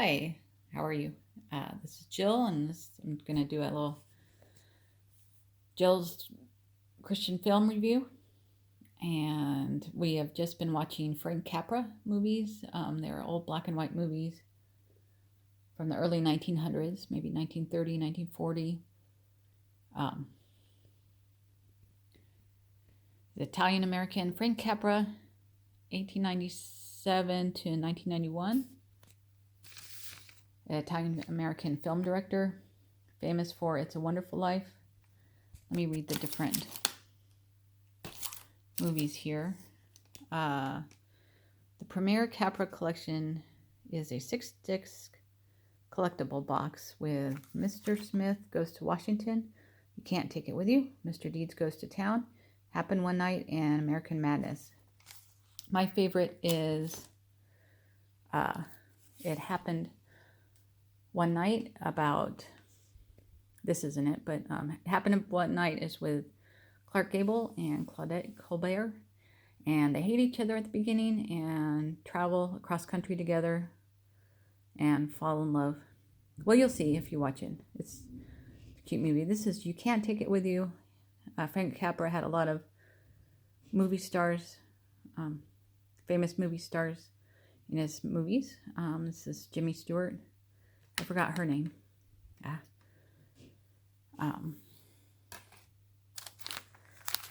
Hi, how are you? This is Jill, and I'm going to do a little Jill's Christian film review. And we have just been watching Frank Capra movies. They're old black and white movies from the early 1900s, maybe 1930, 1940. Um, the Italian American Frank Capra, 1897 to 1991. Italian American film director, famous for It's a Wonderful Life. Let me read the different movies here. The Premier Capra collection is a 6-disc collectible box with Mr. Smith Goes to Washington, You Can't Take It With You, Mr. Deeds Goes to Town, Happened One Night, and American Madness. My favorite is It Happened One Night, about, this isn't it, but It Happened One Night is with Clark Gable and Claudette Colbert, and they hate each other at the beginning and travel across country together and fall in love. Well, you'll see if you watch it. It's a cute movie. This is You Can't Take It With You. Frank Capra had a lot of movie stars, famous movie stars in his movies. This is Jimmy Stewart. I forgot her name.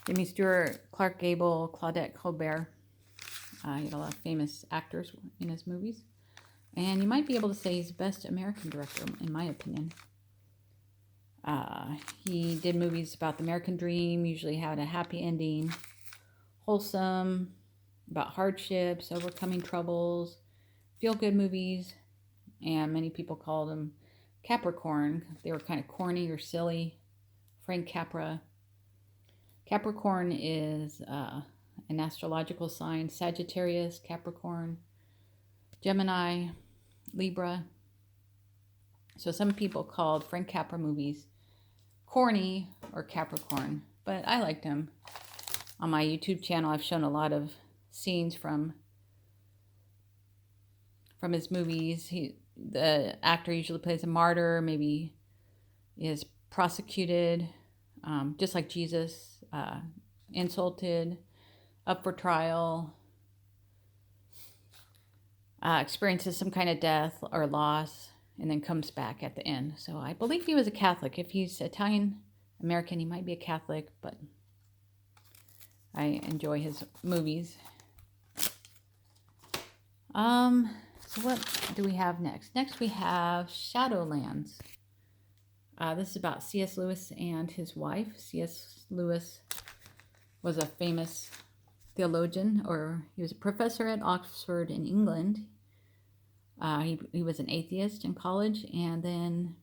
Jimmy Stewart, Clark Gable, Claudette Colbert. He had a lot of famous actors in his movies. And you might be able to say he's the best American director, in my opinion. He did movies about the American dream, usually had a happy ending, wholesome, about hardships, overcoming troubles, feel-good movies, and many people called him Capricorn. They were kind of corny or silly. Frank Capra. Capricorn is an astrological sign. Sagittarius, Capricorn, Gemini, Libra. So some people called Frank Capra movies corny or Capricorn, but I liked him. On my YouTube channel, I've shown a lot of scenes from his movies. The actor usually plays a martyr, maybe is prosecuted, just like Jesus, insulted, up for trial, experiences some kind of death or loss, and then comes back at the end. So I believe he was a Catholic. If he's Italian American, he might be a Catholic, but I enjoy his movies. So what do we have next? Next we have Shadowlands. This is about C.S. Lewis and his wife. C.S. Lewis was a famous theologian, or he was a professor at Oxford in England. He was an atheist in college, and then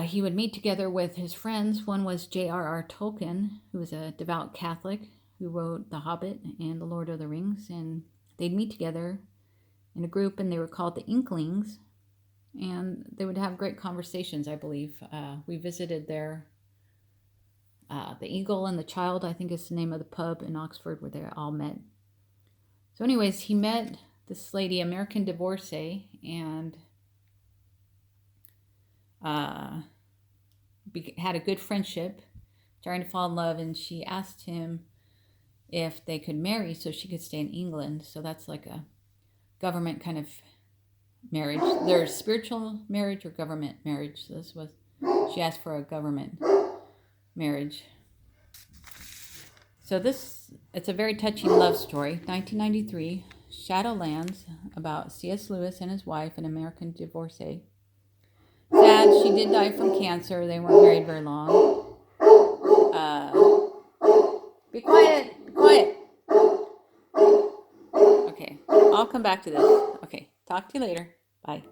he would meet together with his friends. One was J.R.R. Tolkien, who was a devout Catholic who wrote The Hobbit and The Lord of the Rings, and they'd meet together in a group, and they were called the Inklings, and they would have great conversations, I believe. We visited their the Eagle and the Child, I think is the name of the pub in Oxford where they all met. So anyways, he met this lady, American divorcee, and had a good friendship, starting to fall in love, and she asked him if they could marry so she could stay in England. So that's like a government kind of marriage. There's spiritual marriage or government marriage. So she asked for a government marriage. So it's a very touching love story. 1993, Shadowlands, about C.S. Lewis and his wife, an American divorcee. Sad, she did die from cancer. They weren't married very long. Be quiet. Be quiet. Okay, I'll come back to this. Okay, talk to you later. Bye.